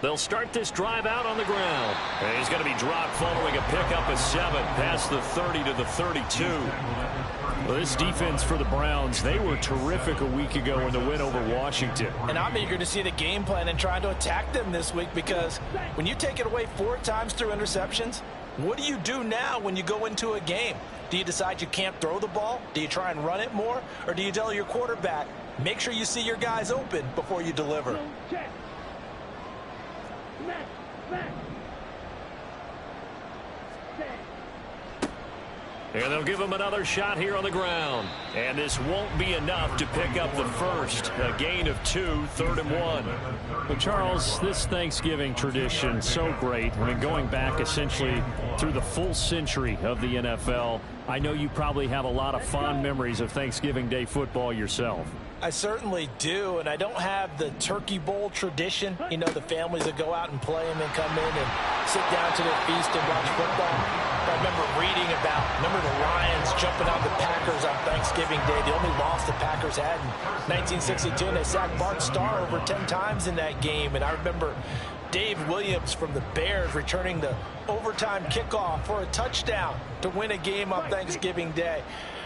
They'll start this drive out on the ground. And he's going to be dropped following a pickup of 7 past the 30 to the 32. Well, this defense for the Browns, they were terrific a week ago in the win over Washington. And I'm eager to see the game plan and try to attack them this week, because when you take it away 4 times through interceptions, what do you do now when you go into a game? Do you decide you can't throw the ball? Do you try and run it more? Or do you tell your quarterback, make sure you see your guys open before you deliver? And they'll give him another shot here on the ground. And this won't be enough to pick up the first. A gain of 2, 3rd and 1. Well, Charles, this Thanksgiving tradition, so great. I mean, going back essentially through the full century of the NFL, I know you probably have a lot of fond memories of Thanksgiving Day football yourself. I certainly do, and I don't have the turkey bowl tradition. You know, the families that go out and play and then come in and sit down to their feast and watch football. I remember reading about, the Lions jumping on the Packers on Thanksgiving Day. The only loss the Packers had in 1962, and they sacked Bart Starr over 10 times in that game. And I remember Dave Williams from the Bears returning the overtime kickoff for a touchdown to win a game on Thanksgiving Day.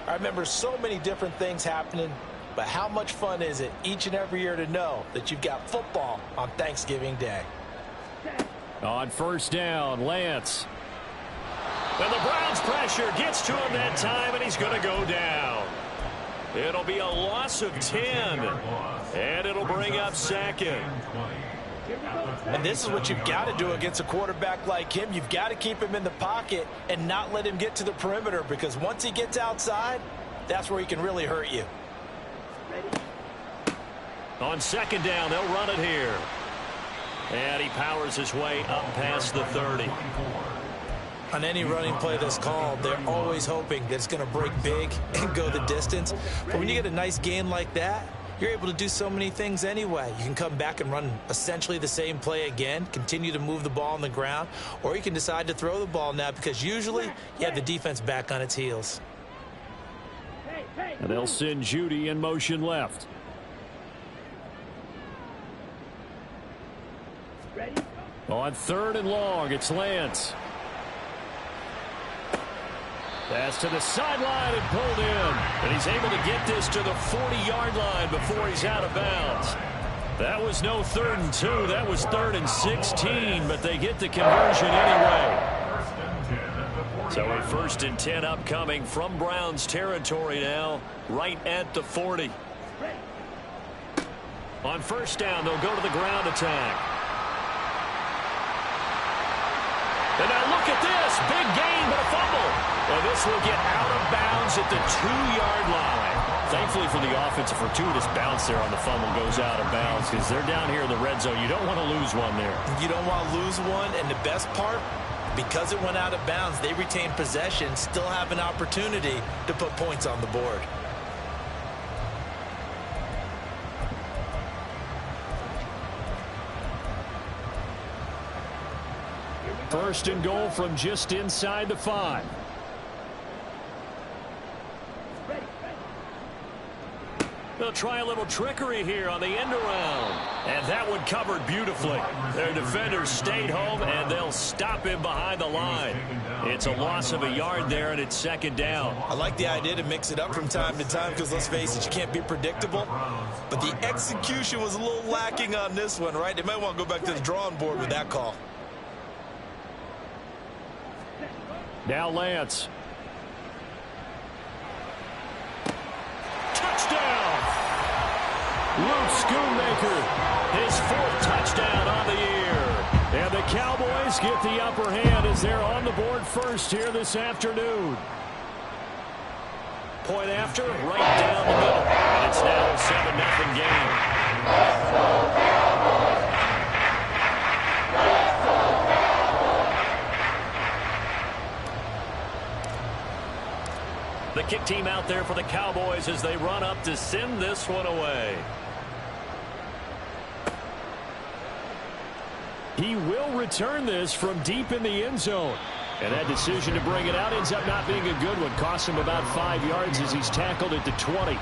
I remember so many different things happening. But how much fun is it each and every year to know that you've got football on Thanksgiving Day? On first down, Lance. And the Browns pressure gets to him that time, and he's going to go down. It'll be a loss of 10, and it'll bring up 2nd. And this is what you've got to do against a quarterback like him. You've got to keep him in the pocket and not let him get to the perimeter, because once he gets outside, that's where he can really hurt you. On 2nd down, they'll run it here. And he powers his way up past the 30. On any running play that's called, they're always hoping that it's going to break big and go the distance. But when you get a nice gain like that, you're able to do so many things anyway. You can come back and run essentially the same play again, continue to move the ball on the ground, or you can decide to throw the ball now, because usually you have the defense back on its heels. And they'll send Judy in motion left. On 3rd and long, it's Lance. Pass to the sideline and pulled in. And he's able to get this to the 40-yard line before he's out of bounds. That was no 3rd and 2. That was 3rd and 16, but they get the conversion anyway. So a 1st and 10 upcoming from Browns territory now, right at the 40. On first down, they'll go to the ground attack. And now look at this. Big gain, but a fumble. And this will get out of bounds at the 2-yard line. Thankfully for the offense, a fortuitous bounce there on the fumble goes out of bounds, because they're down here in the red zone. You don't want to lose one there. You don't want to lose one, and the best part, because it went out of bounds, they retain possession, still have an opportunity to put points on the board. First and goal from just inside the 5. They'll try a little trickery here on the end around. And that one covered beautifully. Their defenders stayed home, and they'll stop him behind the line. It's a loss of a yard there, and it's 2nd down. I like the idea to mix it up from time to time, because let's face it, you can't be predictable. But the execution was a little lacking on this one, right? They might want to go back to the drawing board with that call. Now Lance. Touchdown! Luke Schoonmaker, his 4th touchdown on the year. And the Cowboys get the upper hand as they're on the board first here this afternoon. Point after, right down the middle. And it's now a 7-0 game. The kick team out there for the Cowboys as they run up to send this one away. He will return this from deep in the end zone. And that decision to bring it out ends up not being a good one. Cost him about 5 yards as he's tackled at the 20.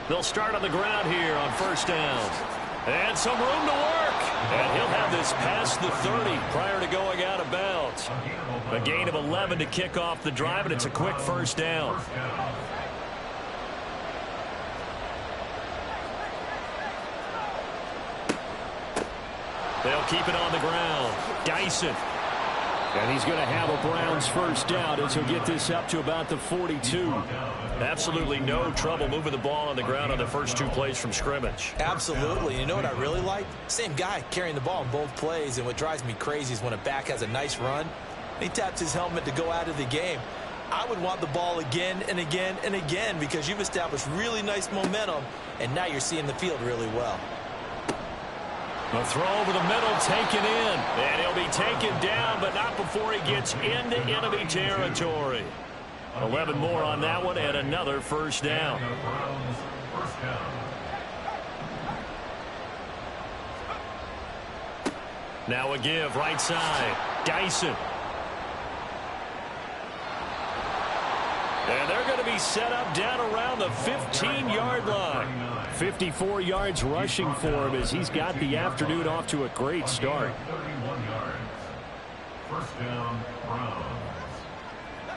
They'll start on the ground here on first down. And some room to work. And he'll have this past the 30 prior to going out of bounds. A gain of 11 to kick off the drive, and it's a quick first down. They'll keep it on the ground. Dyson. And he's going to have a Browns first down as he'll get this up to about the 42. Absolutely no trouble moving the ball on the ground on the first 2 plays from scrimmage. Absolutely. You know what I really like? Same guy carrying the ball in both plays, and what drives me crazy is when a back has a nice run, he taps his helmet to go out of the game. I would want the ball again and again and again because you've established really nice momentum, and now you're seeing the field really well. The throw over the middle taken in, and he'll be taken down, but not before he gets into enemy territory. 11 more on that one, and another first down. Now a give, right side. Dyson. And they're going to be set up down around the 15-yard line. 54 yards rushing for him as he's got the afternoon off to a great start. First down, Browns.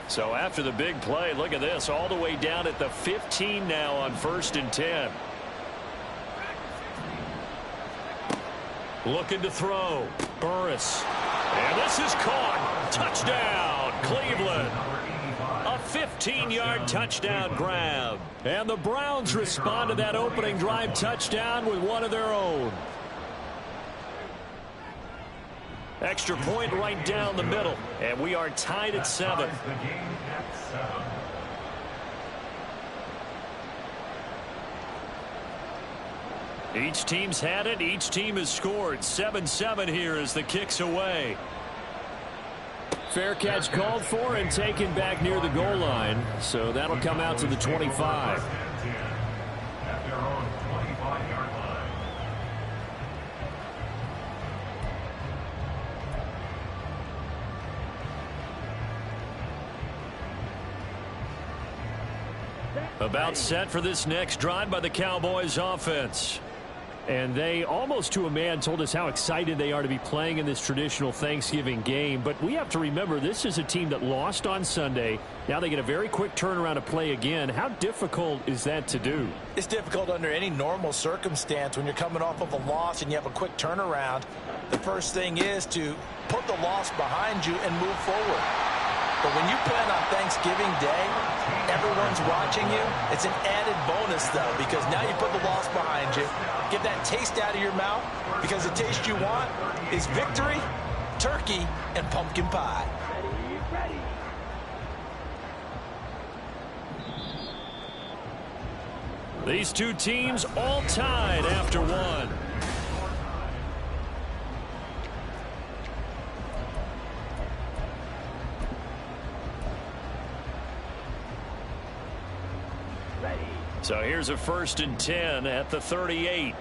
So after the big play, look at this, all the way down at the 15 now on 1st and 10. Looking to throw. Burris. And this is caught. Touchdown, Cleveland. A 15-yard touchdown grab. And the Browns respond to that opening drive touchdown with one of their own. Extra point right down the middle. And we are tied at 7. Each team's had it. Each team has scored. 7-7 here as the kick's away. Fair catch called for and taken back near the goal line. So that'll come out to the 25. At their own 25-yard line. About set for this next drive by the Cowboys offense. And they, almost to a man, told us how excited they are to be playing in this traditional Thanksgiving game. But we have to remember, this is a team that lost on Sunday. Now they get a very quick turnaround to play again. How difficult is that to do? It's difficult under any normal circumstance when you're coming off of a loss and you have a quick turnaround. The first thing is to put the loss behind you and move forward. But when you plan on Thanksgiving Day, everyone's watching you. It's an added bonus, though, because now you put the loss behind you. Get that taste out of your mouth, because the taste you want is victory, turkey, and pumpkin pie. These two teams all tied after one. So here's a 1st and 10 at the 38.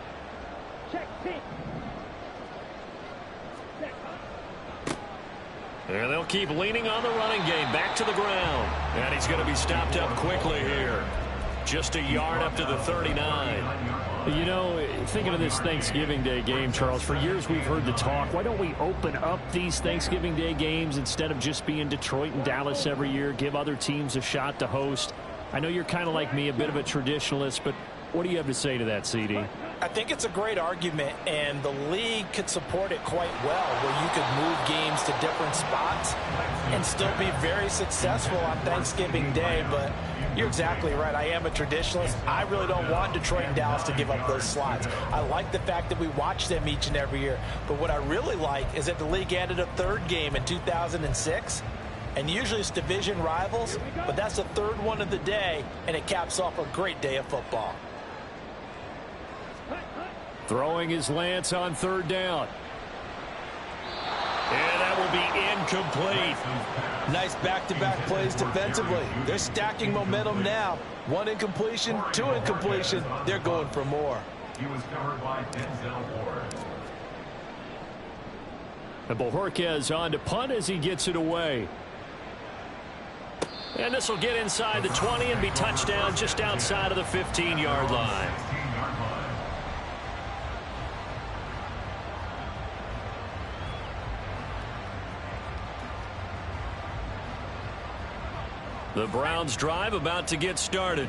And they'll keep leaning on the running game. Back to the ground. And he's going to be stopped up quickly here. Just a yard up to the 39. You know, thinking of this Thanksgiving Day game, Charles, for years we've heard the talk, why don't we open up these Thanksgiving Day games instead of just being Detroit and Dallas every year, give other teams a shot to host? I know you're kind of like me, a bit of a traditionalist, but what do you have to say to that, CD? I think it's a great argument, and the league could support it quite well, where you could move games to different spots and still be very successful on Thanksgiving Day. But you're exactly right. I am a traditionalist. I really don't want Detroit and Dallas to give up those slots. I like the fact that we watch them each and every year. But what I really like is that the league added a 3rd game in 2006. And usually it's division rivals, but that's the 3rd one of the day, and it caps off a great day of football. Throwing his Lance on 3rd down. And that will be incomplete. Nice back-to-back plays defensively. They're stacking momentum now. 1 incompletion, 2 incompletion. They're going for more. He was covered by Denzel Ward. And Bojorquez on to punt as he gets it away. And this will get inside the 20 and be touchdown just outside of the 15-yard line. The Browns drive about to get started.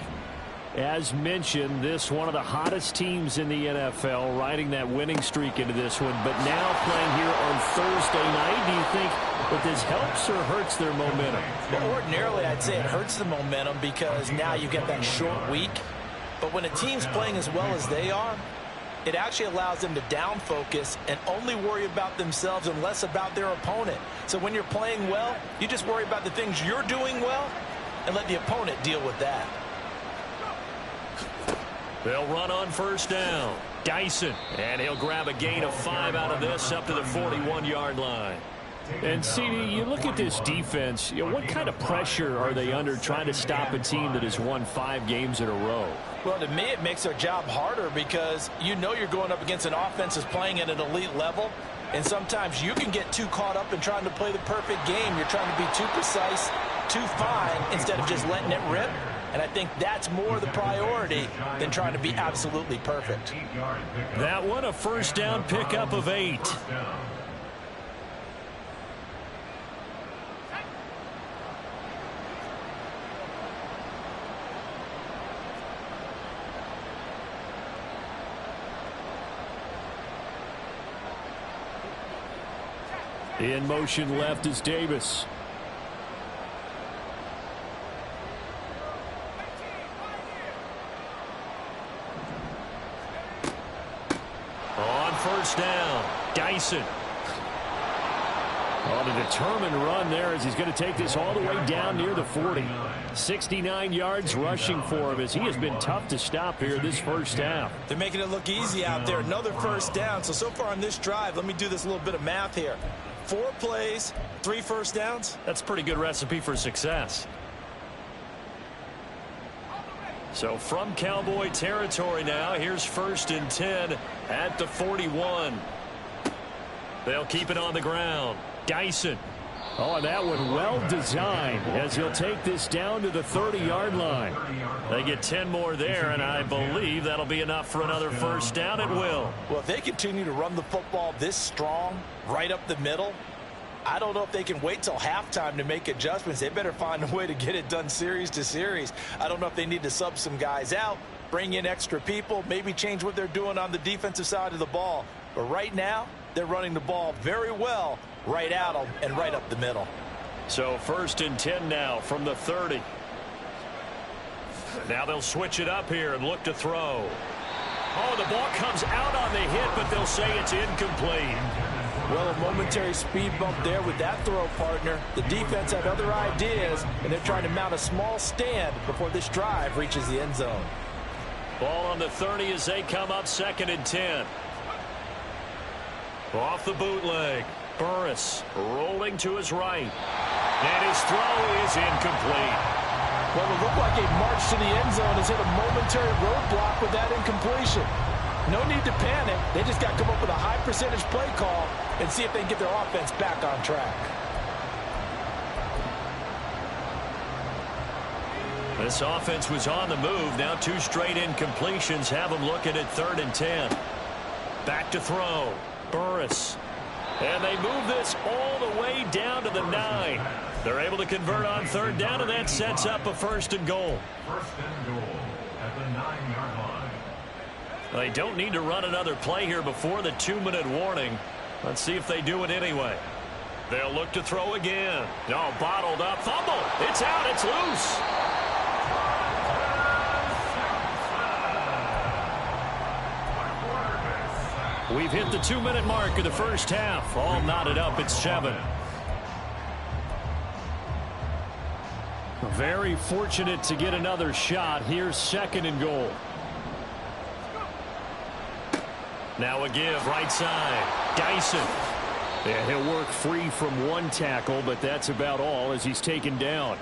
As mentioned, this one of the hottest teams in the NFL, riding that winning streak into this one, but now playing here on Thursday night. Do you think that this helps or hurts their momentum? Well, ordinarily, I'd say it hurts the momentum because now you get that short week. But when a team's playing as well as they are, it actually allows them to down focus and only worry about themselves and less about their opponent. So when you're playing well, you just worry about the things you're doing well and let the opponent deal with that. They'll run on first down. Dyson, and he'll grab a gain of 5 out of this up to the 41-yard line. And, CD, you look at this defense, what kind of pressure are they under trying to stop a team that has won 5 games in a row? Well, to me, it makes their job harder because you know you're going up against an offense that's playing at an elite level, and sometimes you can get too caught up in trying to play the perfect game. You're trying to be too precise, too fine, instead of just letting it rip. And I think that's more the priority than trying to be absolutely perfect. That one, a first down pickup of 8. In motion left is Davis. On first down, Dyson. On a determined run there as he's going to take this all the way down near the 40. 69 yards rushing for him as he has been tough to stop here this first half. They're making it look easy out there. Another first down. So far on this drive, let me do this little bit of math here. 4 plays, 3 first downs. That's a pretty good recipe for success. So from Cowboy territory now, here's 1st and 10 at the 41. They'll keep it on the ground. Dyson. Oh, and that one well designed as he'll take this down to the 30-yard line. They get 10 more there, and I believe that'll be enough for another first down. It will. Well, if they continue to run the football this strong, right up the middle, I don't know if they can wait till halftime to make adjustments. They better find a way to get it done series to series. I don't know if they need to sub some guys out, bring in extra people, maybe change what they're doing on the defensive side of the ball. But right now, they're running the ball very well right at them and right up the middle. So 1st and 10 now from the 30. Now they'll switch it up here and look to throw. Oh, the ball comes out on the hit, but they'll say it's incomplete. Well, a momentary speed bump there with that throw, partner. The defense had other ideas, and they're trying to mount a small stand before this drive reaches the end zone. Ball on the 30 as they come up 2nd and 10. Off the bootleg. Burris rolling to his right. And his throw is incomplete. Well, it looked like a march to the end zone has hit a momentary roadblock with that incompletion. No need to panic. They just got to come up with a high percentage play call and see if they can get their offense back on track. This offense was on the move. Now 2 straight incompletions have them looking at 3rd and 10. Back to throw. Burris. And they move this all the way down to the 9. They're able to convert on 3rd down, and that sets up a 1st and goal. 1st and goal at the 9-yard line. They don't need to run another play here before the 2-minute warning. Let's see if they do it anyway. They'll look to throw again. Oh, bottled up. Fumble. It's out. It's loose. We've hit the 2-minute mark of the first half. All knotted up at 7. Very fortunate to get another shot. Here's 2nd and goal. Now a give right side. Dyson. Yeah, he'll work free from 1 tackle, but that's about all as he's taken down.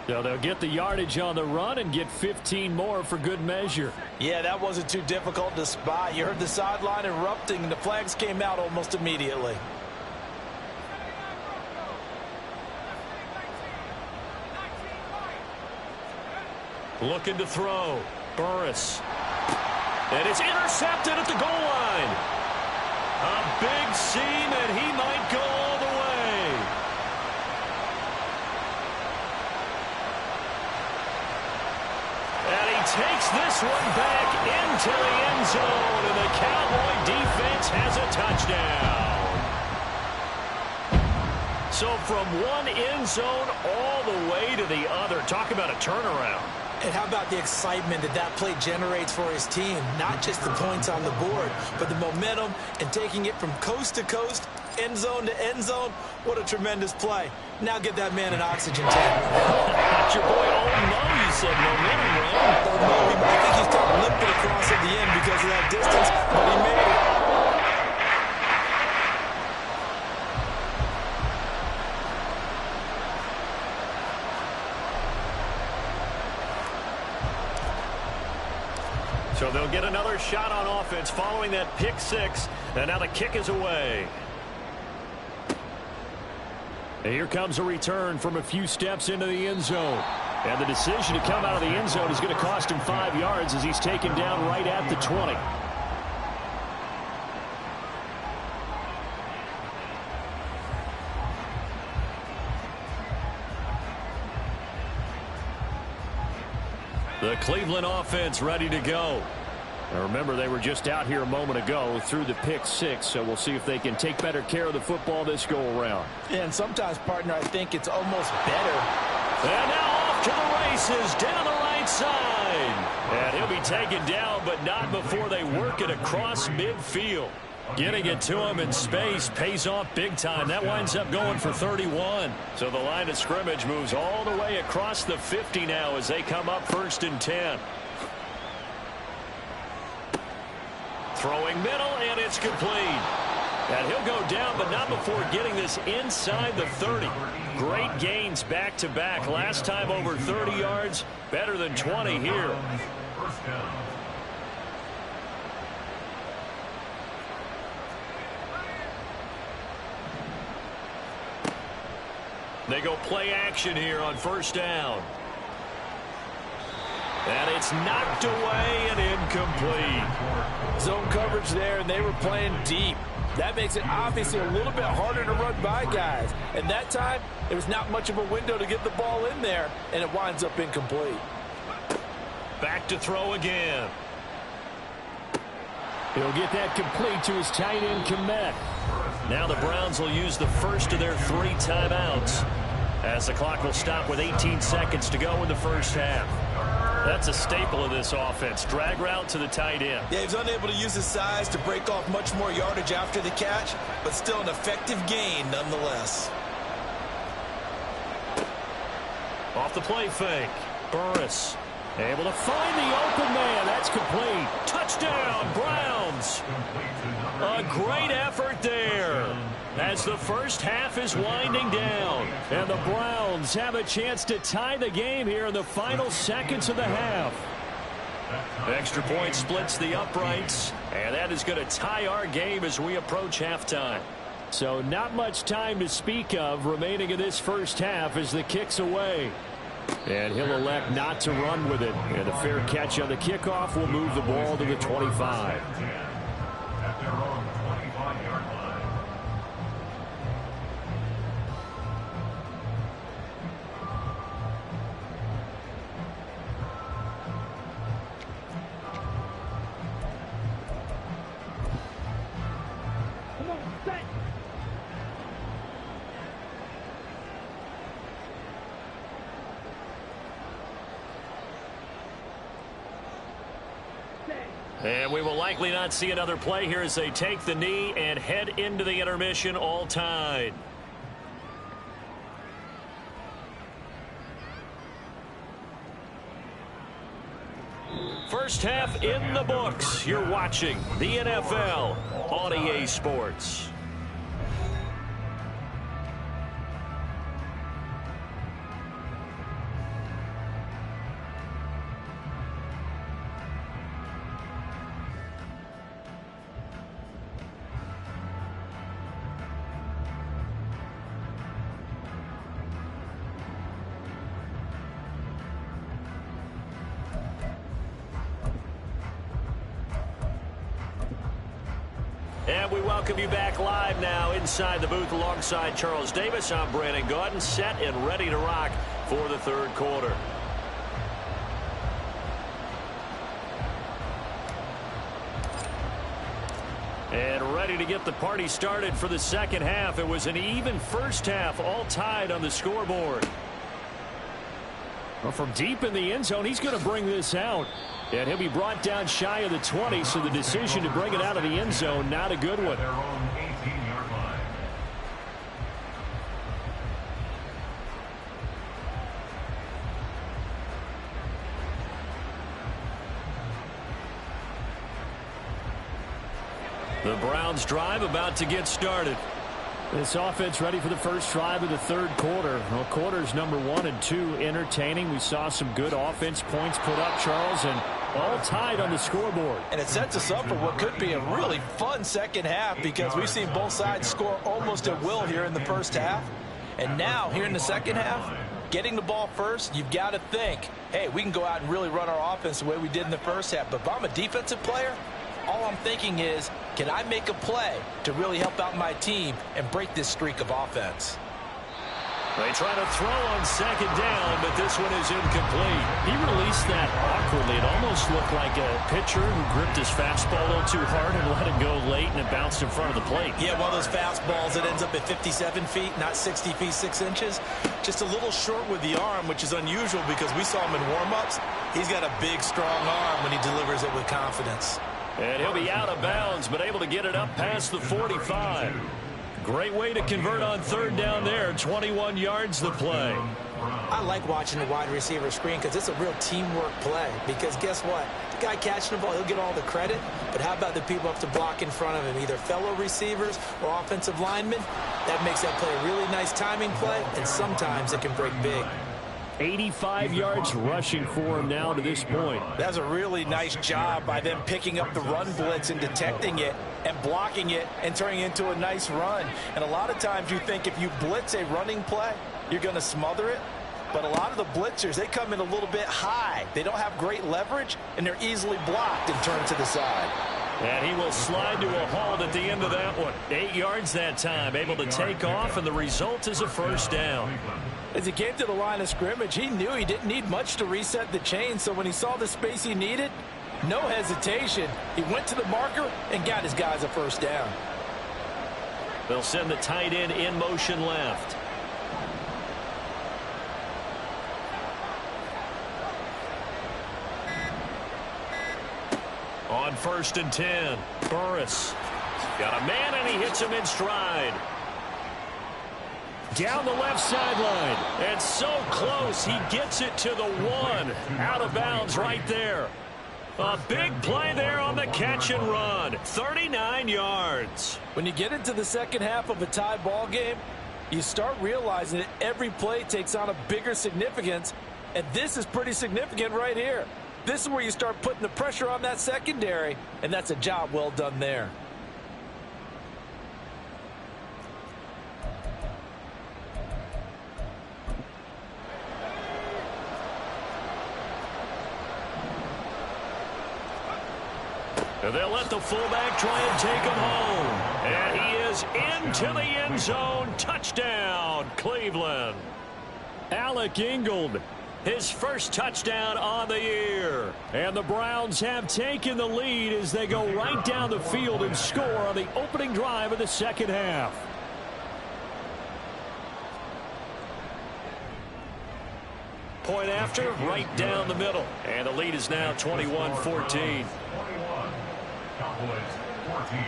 So they'll get the yardage on the run and get 15 more for good measure. Yeah, that wasn't too difficult to spot. You heard the sideline erupting, and the flags came out almost immediately. Looking to throw. Burris. And it's intercepted at the goal line. A big seam, and he might go all the way. And he takes this one back into the end zone, and the Cowboy defense has a touchdown. So from one end zone all the way to the other. Talk about a turnaround. And how about the excitement that that play generates for his team? Not just the points on the board, but the momentum and taking it from coast to coast, end zone to end zone. What a tremendous play. Now get that man an oxygen tank. That's your boy, oh no, you said momentum, right? Oh no, I think he started limping across at the end because of that distance, but he made it. So they'll get another shot on offense following that pick six. And now the kick is away. And here comes a return from a few steps into the end zone. And the decision to come out of the end zone is going to cost him 5 yards as he's taken down right at the 20. The Cleveland offense ready to go. Now remember, they were just out here a moment ago through the pick six, so we'll see if they can take better care of the football this go-around. And sometimes, partner, I think it's almost better. And now off to the races down the right side. And he'll be taken down, but not before they work it across midfield. Getting it to him in space pays off big time. That winds up going for 31. So the line of scrimmage moves all the way across the 50 now as they come up 1st and 10. Throwing middle, and it's complete. And he'll go down, but not before getting this inside the 30. Great gains back-to-back. Last time over 30 yards, better than 20 here. They go play action here on 1st down. And it's knocked away and incomplete. Zone coverage there, and they were playing deep. That makes it obviously a little bit harder to run by guys. And that time, there was not much of a window to get the ball in there, and it winds up incomplete. Back to throw again. He'll get that complete to his tight end, Komet. Now the Browns will use the first of their 3 timeouts as the clock will stop with 18 seconds to go in the first half. That's a staple of this offense. Drag route to the tight end. Yeah, he was unable to use his size to break off much more yardage after the catch, but still an effective gain nonetheless. Off the play fake. Burris able to find the open man. That's complete. Touchdown, Browns. A great effort there as the first half is winding down. And the Browns have a chance to tie the game here in the final seconds of the half. Extra point splits the uprights, and that is going to tie our game as we approach halftime. So not much time to speak of remaining in this first half as the kick's away. And he'll elect not to run with it. And a fair catch on the kickoff will move the ball to the 25. At their own 25-yard line. And we will likely not see another play here as they take the knee and head into the intermission all tied. First half in the books. You're watching the NFL on EA Sports. welcome you back live now inside the booth alongside Charles Davis. I'm Brandon Gaudin, set and ready to rock for the third quarter. And ready to get the party started for the second half. It was an even first half, all tied on the scoreboard. Well, from deep in the end zone, he's going to bring this out. And he'll be brought down shy of the 20, so the decision to bring it out of the end zone, not a good one. The Browns drive about to get started. This offense ready for the first drive of the third quarter. Well, quarters number 1 and 2 entertaining. We saw some good offense points put up, Charles, and all tied on the scoreboard. And it sets us up for what could be a really fun second half because we've seen both sides score almost at will here in the first half. And now, here in the second half, getting the ball first, you've got to think, hey, we can go out and really run our offense the way we did in the first half. But if I'm a defensive player, all I'm thinking is, can I make a play to really help out my team and break this streak of offense? They try to throw on second down, but this one is incomplete. He released that awkwardly. It almost looked like a pitcher who gripped his fastball a little too hard and let it go late, and it bounced in front of the plate. Yeah, one of those fastballs that ends up at 57 feet, not 60 feet, 6 inches. Just a little short with the arm, which is unusual because we saw him in warm-ups. He's got a big, strong arm when he delivers it with confidence. And he'll be out of bounds, but able to get it up past the 45. Great way to convert on third down there. 21 yards to play. I like watching the wide receiver screen because it's a real teamwork play. Because guess what? The guy catching the ball, he'll get all the credit. But how about the people up to block in front of him? Either fellow receivers or offensive linemen. That makes that play a really nice timing play. And sometimes it can break big. 85 yards rushing for him now to this point. That's a really nice job by them picking up the run blitz and detecting it and blocking it and turning it into a nice run. And a lot of times you think if you blitz a running play, you're going to smother it. But a lot of the blitzers, they come in a little bit high. They don't have great leverage, and they're easily blocked and turned to the side. And he will slide to a halt at the end of that one. 8 yards that time, able to take off, and the result is a first down. As he came to the line of scrimmage, he knew he didn't need much to reset the chain, so when he saw the space he needed, no hesitation. He went to the marker and got his guys a first down. They'll send the tight end in motion left. On 1st and 10, Burris got a man, and he hits him in stride. Down the left sideline, and so close, he gets it to the 1. Out of bounds right there. A big play there on the catch and run. 39 yards. When you get into the second half of a tie ball game, you start realizing that every play takes on a bigger significance, and this is pretty significant right here. This is where you start putting the pressure on that secondary, and that's a job well done there. And they'll let the fullback try and take him home. And he is into the end zone. Touchdown, Cleveland. Alec Ingold, his first touchdown on the year. And the Browns have taken the lead as they go right down the field and score on the opening drive of the second half. Point after, right down the middle. And the lead is now 21-14. Cowboys 14.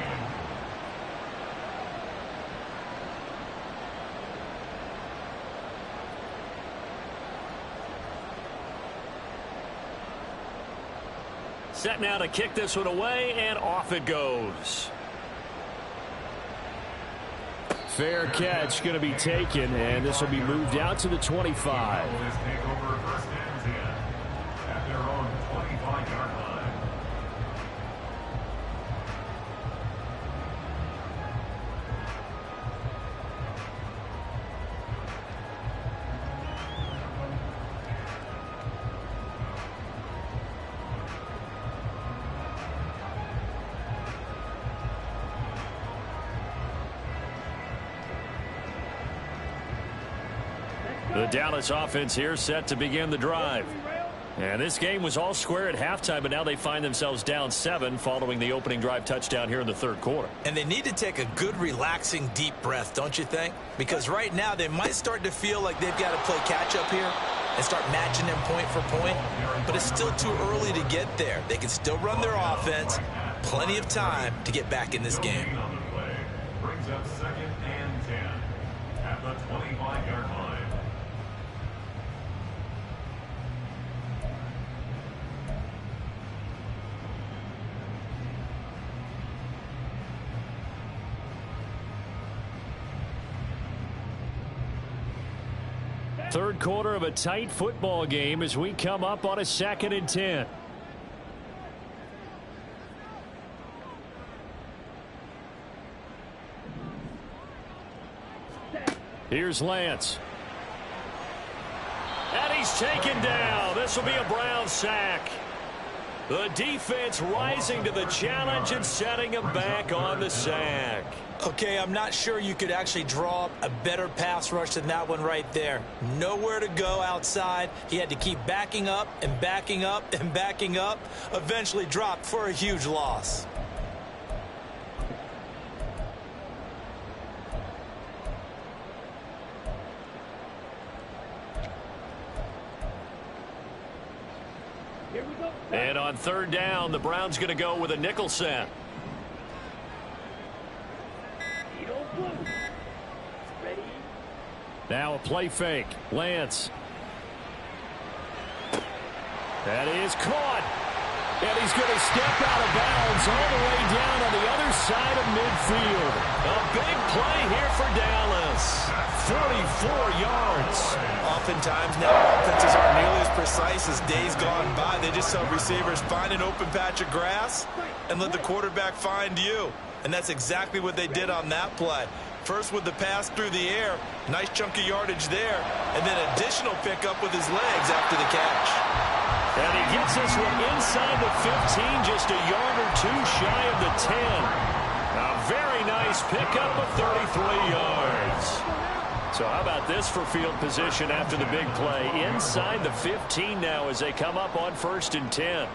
Set now to kick this one away, and off it goes. Fair catch going to be taken, and this will be moved out to the 25. Cowboys take over 1st and 10 at their own 25-yard line. The Dallas offense here set to begin the drive. And this game was all square at halftime, but now they find themselves down 7 following the opening drive touchdown here in the third quarter. And they need to take a good, relaxing, deep breath, don't you think? Because right now they might start to feel like they've got to play catch-up here and start matching them point for point. But it's still too early to get there. They can still run their offense. Plenty of time to get back in this game. Brings up 2nd and 10 at the 25-yard line. Third quarter of a tight football game as we come up on a 2nd and 10. Here's Lance. And he's taken down. This will be a Brown sack. The defense rising to the challenge and setting him back on the sack. Okay, I'm not sure you could actually draw up a better pass rush than that one right there. Nowhere to go outside. He had to keep backing up and backing up and backing up. Eventually dropped for a huge loss. And on 3rd down, the Browns going to go with a nickel set. Now a play fake. Lance. That is caught. And he's going to step out of bounds all the way down on the other side of midfield. A big play here for Dallas. 44 yards. Oftentimes now offenses aren't nearly as precise as days gone by. They just help receivers find an open patch of grass and let the quarterback find you. And that's exactly what they did on that play. First with the pass through the air, nice chunk of yardage there, and then additional pickup with his legs after the catch. And he gets this one inside the 15, just a yard or 2 shy of the 10. A very nice pickup of 33 yards. So how about this for field position after the big play? Inside the 15 now as they come up on 1st and 10.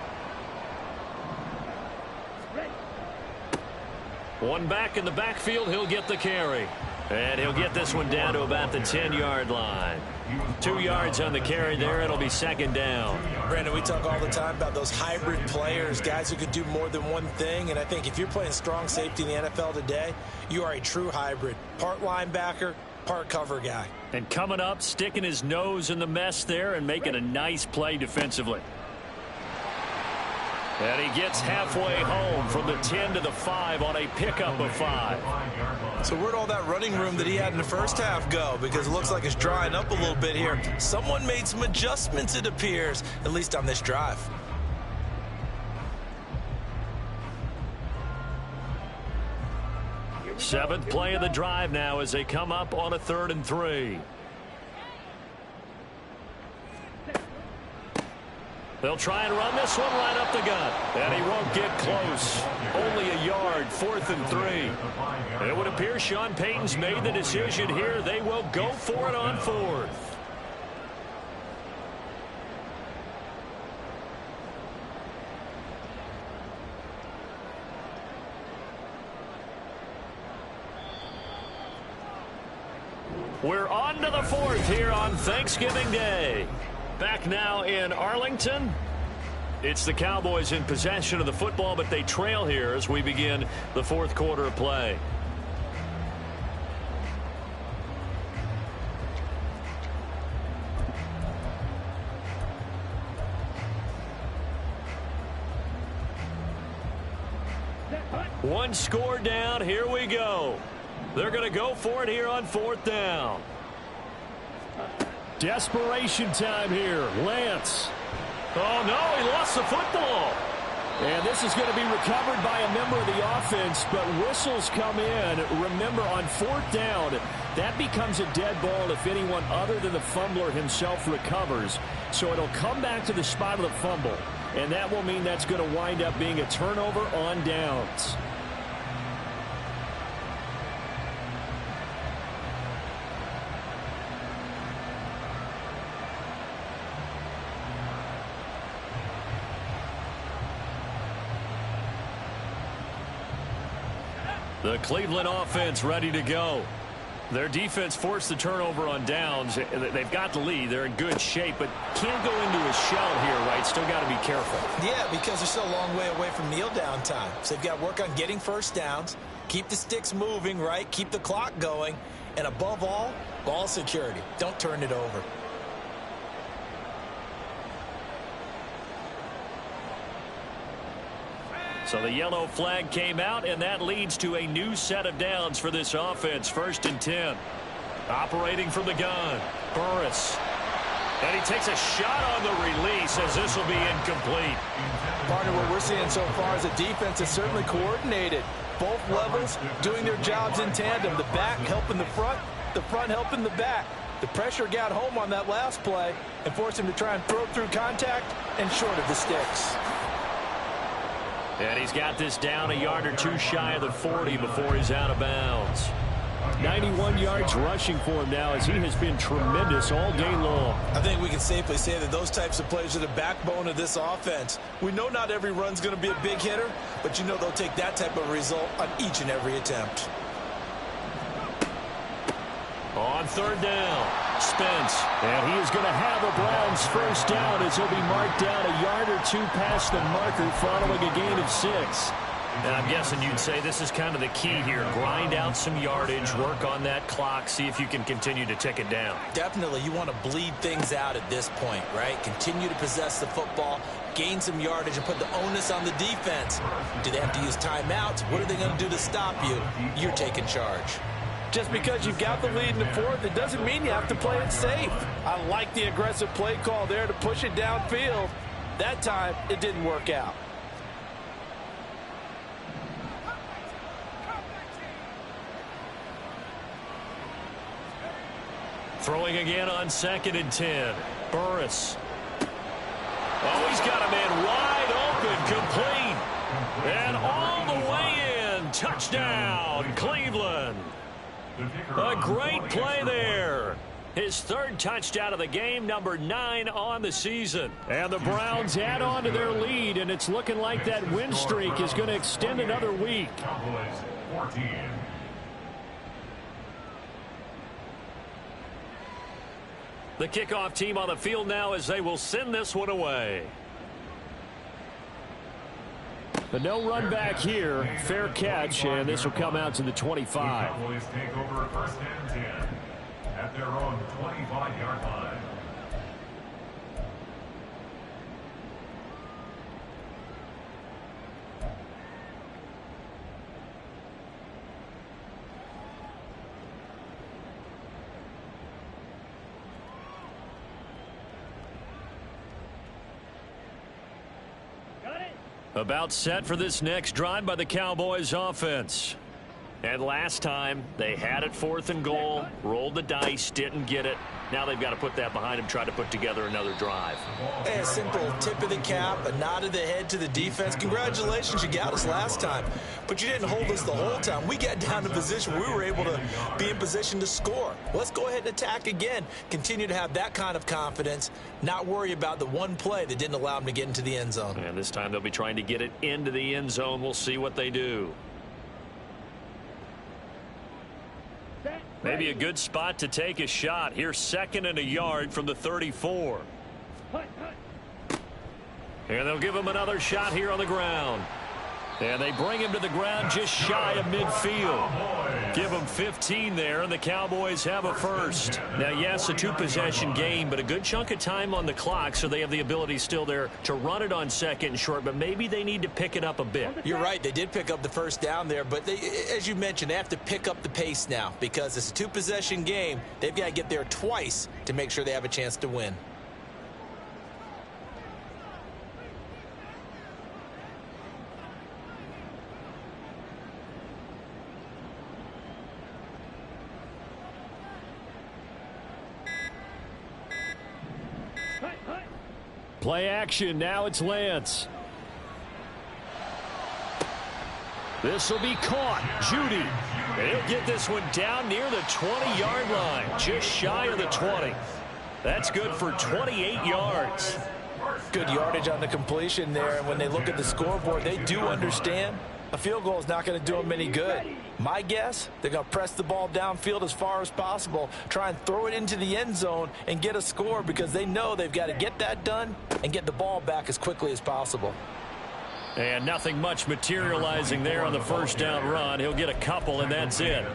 One back in the backfield, he'll get the carry. And he'll get this one down to about the 10-yard line. 2 yards on the carry there. It'll be 2nd down. Brandon, we talk all the time about those hybrid players, guys who could do more than one thing. And I think if you're playing strong safety in the NFL today, you are a true hybrid. Part linebacker, part cover guy. And coming up, sticking his nose in the mess there and making a nice play defensively. And he gets halfway home from the 10 to the 5 on a pickup of 5. So where'd all that running room that he had in the first half go? Because it looks like it's drying up a little bit here. Someone made some adjustments, it appears, at least on this drive. Seventh play of the drive now as they come up on a 3rd and 3. They'll try and run this one right up the gut. And he won't get close. Only a yard, 4th and 3. It would appear Sean Payton's made the decision here. They will go for it on 4th. We're on to the 4th here on Thanksgiving Day. Back now in Arlington. It's the Cowboys in possession of the football, but they trail here as we begin the 4th quarter of play. One score down. Here we go. They're going to go for it here on 4th down. Desperation time here. Lance. Oh, no, he lost the football. And this is going to be recovered by a member of the offense, but whistles come in. Remember, on 4th down, that becomes a dead ball if anyone other than the fumbler himself recovers. So it'll come back to the spot of the fumble, and that will mean that's going to wind up being a turnover on downs. The Cleveland offense ready to go. Their defense forced the turnover on downs. They've got the lead. They're in good shape, but can't go into a shell here, right? Still got to be careful. Yeah, because they're still a long way away from kneel down time. So they've got to work on getting first downs, keep the sticks moving, right? Keep the clock going. And above all, ball security. Don't turn it over. So the yellow flag came out, and that leads to a new set of downs for this offense. 1st and 10. Operating from the gun, Burris. And he takes a shot on the release as this will be incomplete. Partner, what we're seeing so far is the defense is certainly coordinated. Both levels doing their jobs in tandem. The back helping the front helping the back. The pressure got home on that last play and forced him to try and throw through contact and short of the sticks. And he's got this down a yard or two shy of the 40 before he's out of bounds. 91 yards rushing for him now as he has been tremendous all day long. I think we can safely say that those types of plays are the backbone of this offense. We know not every run's going to be a big hitter, but you know they'll take that type of result on each and every attempt. On 3rd down, Spence. And he is going to have a Browns first down as he'll be marked down a yard or two past the marker following a gain of 6. And I'm guessing you'd say this is kind of the key here. Grind out some yardage, work on that clock, see if you can continue to tick it down. Definitely, you want to bleed things out at this point, right? Continue to possess the football, gain some yardage, and put the onus on the defense. Do they have to use timeouts? What are they going to do to stop you? You're taking charge. Just because you've got the lead in the 4th, it doesn't mean you have to play it safe. I like the aggressive play call there to push it downfield. That time, it didn't work out. Throwing again on 2nd and 10. Burris. Oh, he's got a man wide open, complete. And all the way in. Touchdown, Cleveland. A great play there. His 3rd touchdown of the game, number 9 on the season. And the Browns add on to their lead, and it's looking like that win streak is going to extend another week. Cowboys 14. The kickoff team on the field now as they will send this one away. But no run back here. Fair catch, and this will come out to the 25. The Cowboys take over 1st and 10 at their own 25-yard line. About set for this next drive by the Cowboys offense. And last time, they had it 4th and goal, rolled the dice, didn't get it. Now they've got to put that behind them, try to put together another drive. Hey, a simple tip of the cap, a nod of the head to the defense. Congratulations, you got us last time. But you didn't hold us the whole time. We got down to position. We were able to be in position to score. Let's go ahead and attack again. Continue to have that kind of confidence, not worry about the one play that didn't allow them to get into the end zone. And this time they'll be trying to get it into the end zone. We'll see what they do. Maybe a good spot to take a shot. Here's 2nd and a yard from the 34. And they'll give him another shot here on the ground. And they bring him to the ground just shy of midfield. Give him 15 there, and the Cowboys have a first. Now, yes, a 2-possession game, but a good chunk of time on the clock, so they have the ability still there to run it on 2nd and short, but maybe they need to pick it up a bit. You're right. They did pick up the first down there, but they, as you mentioned, they have to pick up the pace now because it's a 2-possession game. They've got to get there twice to make sure they have a chance to win. Play action. Now it's Lance. This will be caught. Judy. He'll get this one down near the 20-yard line, just shy of the 20. That's good for 28 yards. Good yardage on the completion there, and when they look at the scoreboard, they do understand A field goal is not going to do them any good. My guess, they're going to press the ball downfield as far as possible, try and throw it into the end zone and get a score because they know they've got to get that done and get the ball back as quickly as possible. And nothing much materializing there on the first down run. He'll get a couple, and that's it.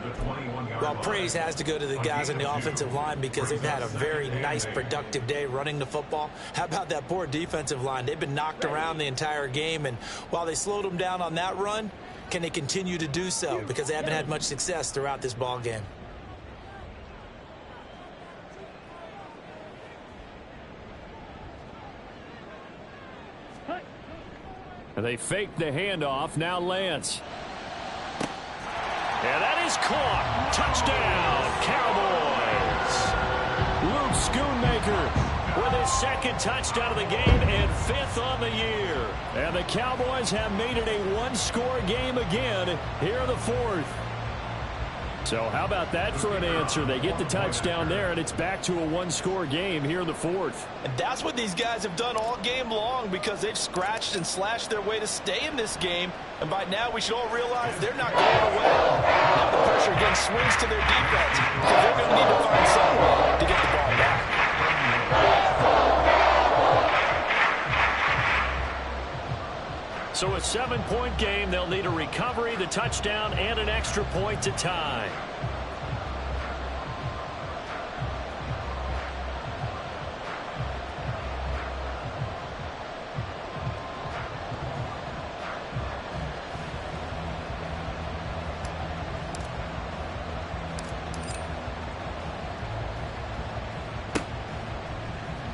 Well, praise has to go to the guys on the offensive line because they've had a very nice, productive day running the football. How about that poor defensive line? They've been knocked around the entire game, and while they slowed them down on that run, can they continue to do so? Because they haven't had much success throughout this ball game. And they fake the handoff. Now Lance. And that is caught. Touchdown, Cowboys. Luke Schoonmaker with his second touchdown of the game and 5th on the year. And the Cowboys have made it a one-score game again here in the 4th. So how about that for an answer? They get the touchdown there, and it's back to a one-score game here in the 4th. And that's what these guys have done all game long because they've scratched and slashed their way to stay in this game. And by now, we should all realize they're not going away. Now the pressure again swings to their defense because they're going to need to find some way to get the ball back. So a 7-point game. They'll need a recovery, the touchdown, and an extra point to tie.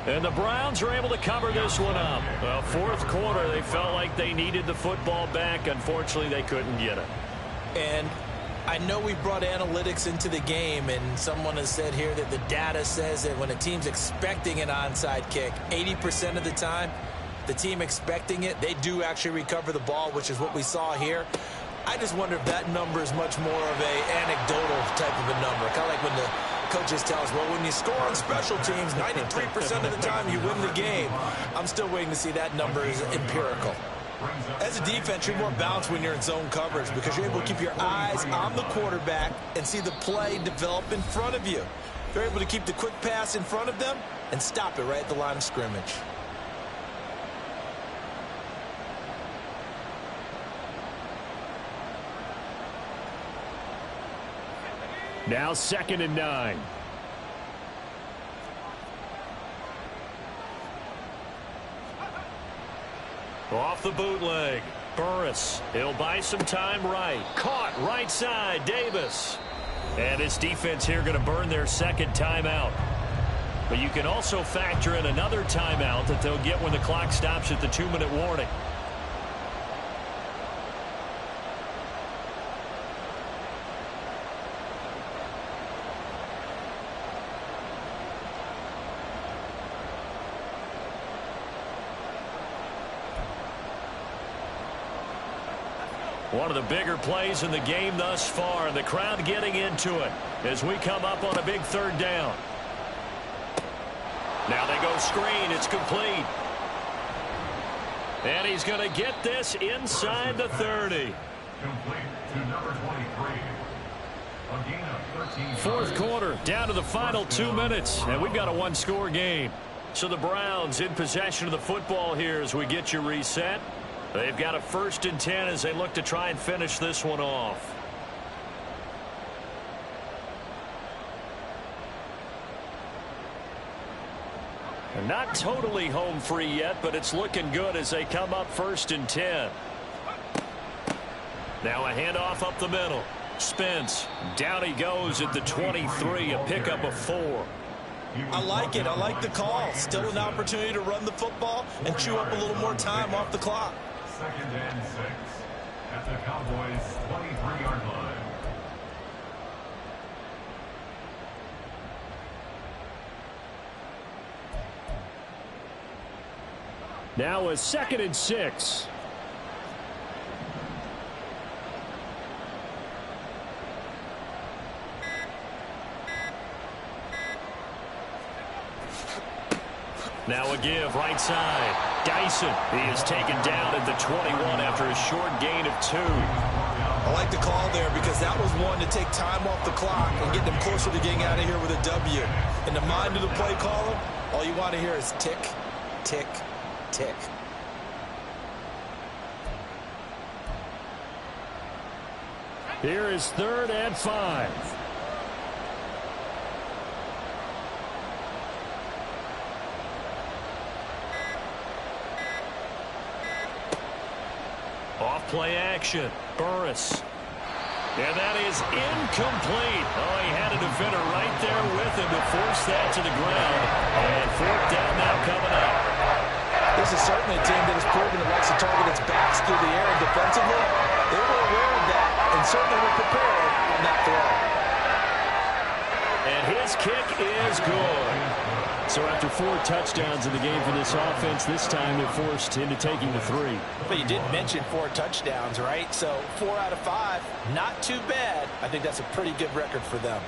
And the Browns are able to cover this one up. Well, 4th quarter, they felt like they needed the football back. Unfortunately, they couldn't get it. And I know we brought analytics into the game, and someone has said here that the data says that when a team's expecting an onside kick, 80% of the time, the team expecting it, they do actually recover the ball, which is what we saw here. I just wonder if that number is much more of a anecdotal type of a number. Kind of like when the coaches tell us, well, when you score on special teams, 93% of the time you win the game. I'm still waiting to see that number is empirical. As a defense, you're more balanced when you're in zone coverage because you're able to keep your eyes on the quarterback and see the play develop in front of you. They're able to keep the quick pass in front of them and stop it right at the line of scrimmage. Now 2nd and 9. Off the bootleg. Burris. He'll buy some time right. Caught right side. Davis. And his defense here going to burn their 2nd timeout. But you can also factor in another timeout that they'll get when the clock stops at the 2-minute warning. One of the bigger plays in the game thus far. The crowd getting into it as we come up on a big 3rd down. Now they go screen. It's complete. And he's going to get this inside the 30. Complete to number 23. A gain of 13. 4th quarter, down to the final 2 minutes, and we've got a one-score game. So the Browns in possession of the football here as we get you reset. They've got a 1st and 10 as they look to try and finish this one off. And not totally home free yet, but it's looking good as they come up 1st and 10. Now a handoff up the middle. Spence. Down he goes at the 23, a pickup of 4. I like it. I like the call. Still an opportunity to run the football and chew up a little more time off the clock. 2nd and 6 at the Cowboys' 23-yard line. Now a 2nd and 6. Now a give right side. Dyson, he is taken down at the 21 after a short gain of 2. I like the call there because that was one to take time off the clock and get them closer to getting out of here with a W. In the mind of the play caller, all you want to hear is tick, tick, tick. Here is 3rd and 5. Off play action. Burris. And that is incomplete. Oh, he had a defender right there with him to force that to the ground. And 4th down now coming up. This is certainly a team that has proven it likes to target its backs through the air, and defensively, they were aware of that and certainly were prepared on that throw. And his kick is good. So after 4 touchdowns in the game for this offense, this time they're forced into taking the 3. But you did mention 4 touchdowns, right? So 4 out of 5, not too bad. I think that's a pretty good record for them.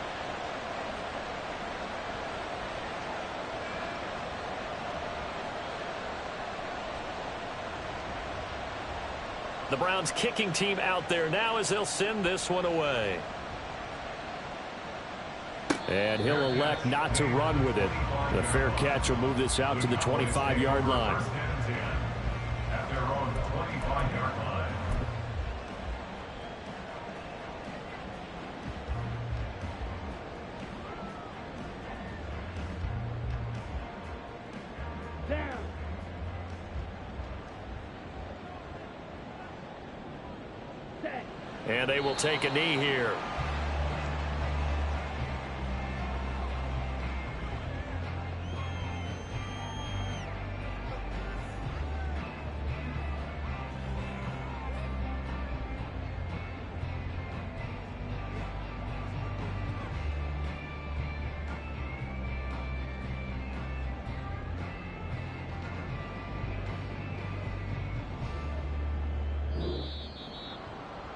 The Browns kicking team out there now as they'll send this one away. And he'll elect not to run with it. The fair catch will move this out to the 25-yard line. At their own 25-yard line. And they will take a knee here.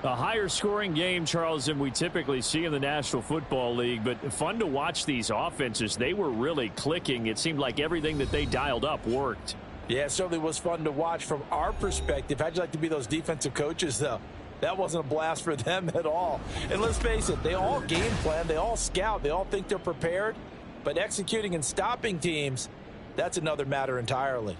A higher scoring game, Charles, than we typically see in the National Football League, but fun to watch these offenses. They were really clicking. It seemed like everything that they dialed up worked. Yeah, it certainly was fun to watch from our perspective. How'd you like to be those defensive coaches, though? That wasn't a blast for them at all. And let's face it, they all game plan, they all scout, they all think they're prepared, but executing and stopping teams, that's another matter entirely.